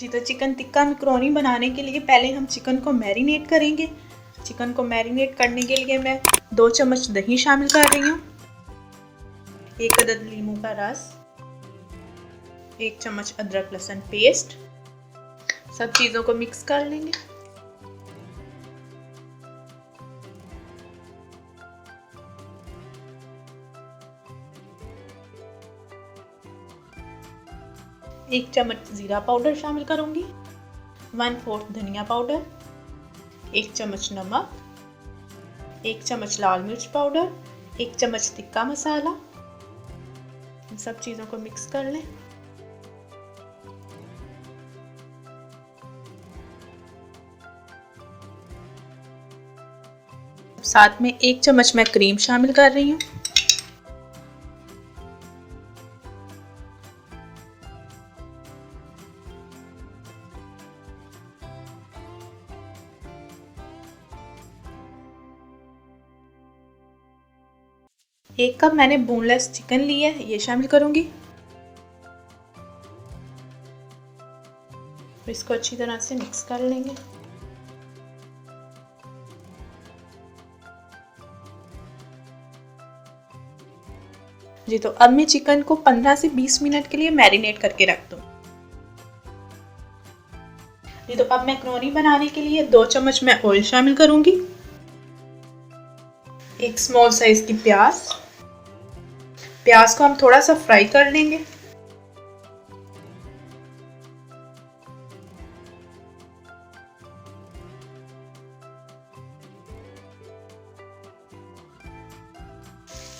जी तो chicken tikka macaroni बनाने के लिए पहले हम चिकन को मैरिनेट करेंगे। चिकन को मैरिनेट करने के लिए मैं 2 चम्मच दही शामिल कर रही हूँ, 1 अदद नींबू का रस, 1 चम्मच अदरक लहसुन पेस्ट। सब चीज़ों को मिक्स कर लेंगे। एक चम्मच जीरा पाउडर शामिल करूंगी, 1/4 धनिया पाउडर, 1 चम्मच नमक, 1 चम्मच लाल मिर्च पाउडर, 1 चम्मच टिक्का मसाला। इन सब चीज़ों को मिक्स कर लें। साथ में 1 चम्मच मैं क्रीम शामिल कर रही हूँ। एक कप मैंने बोनलेस चिकन ली है, ये शामिल करूंगी। इसको अच्छी तरह से मिक्स कर लेंगे। जी तो अब मैं चिकन को 15 से 20 मिनट के लिए मैरिनेट करके रख दूँ। जी तो अब मैकरोनी बनाने के लिए 2 चम्मच मैं ऑयल शामिल करूंगी, 1 स्मॉल साइज की प्याज को हम थोड़ा सा फ्राई कर लेंगे।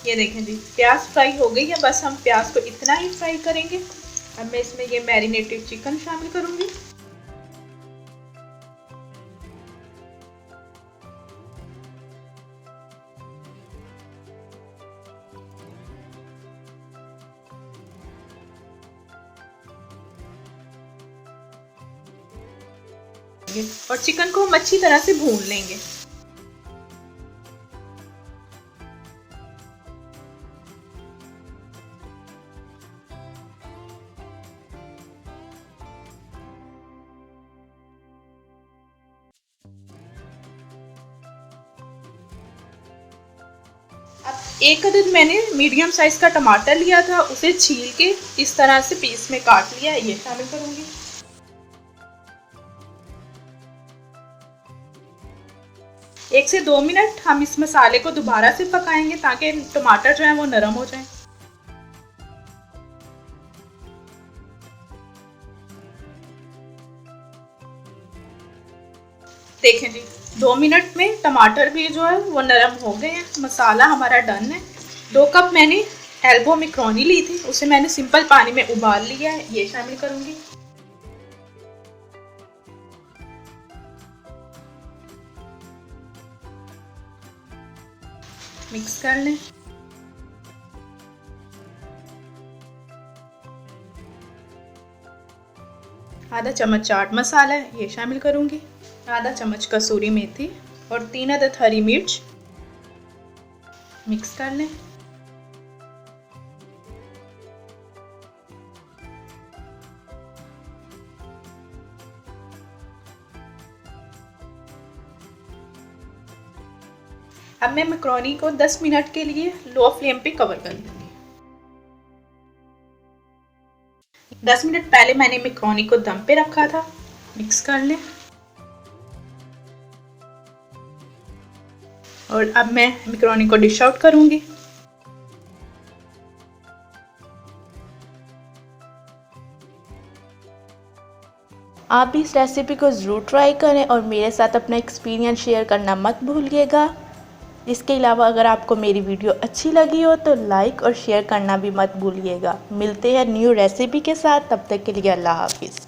ये देखें जी, प्याज फ्राई हो गई है। बस हम प्याज को इतना ही फ्राई करेंगे। अब मैं इसमें ये मैरिनेटेड चिकन शामिल करूंगी। और चिकन को हम अच्छी तरह से भून लेंगे। अब 1 अदद मैंने मीडियम साइज का टमाटर लिया था, उसे छील के इस तरह से पीस में काट लिया है, ये शामिल करूंगी। 1 से 2 मिनट हम इस मसाले को दोबारा से पकाएंगे ताकि टमाटर जो है वो नरम हो जाए। देखें जी, 2 मिनट में टमाटर भी जो है वो नरम हो गए हैं। मसाला हमारा डन है। 2 कप मैंने एल्बो मैकरोनी ली थी, उसे मैंने सिंपल पानी में उबाल लिया है, ये शामिल करूंगी। मिक्स कर लें। आधा चम्मच चाट मसाला है, ये शामिल करूंगी। आधा चम्मच कसूरी मेथी और 3 अदद हरी मिर्च। मिक्स कर लें। अब मैं मैकरोनी को 10 मिनट के लिए लो फ्लेम पे कवर कर दूंगी। 10 मिनट पहले मैंने मैकरोनी को दम पे रखा था। मिक्स कर लें। और अब मैं मैकरोनी को डिश आउट करूंगी। आप भी इस रेसिपी को ज़रूर ट्राई करें और मेरे साथ अपना एक्सपीरियंस शेयर करना मत भूलिएगा। इसके अलावा अगर आपको मेरी वीडियो अच्छी लगी हो तो लाइक और शेयर करना भी मत भूलिएगा। मिलते हैं न्यू रेसिपी के साथ, तब तक के लिए अल्लाह हाफिज़।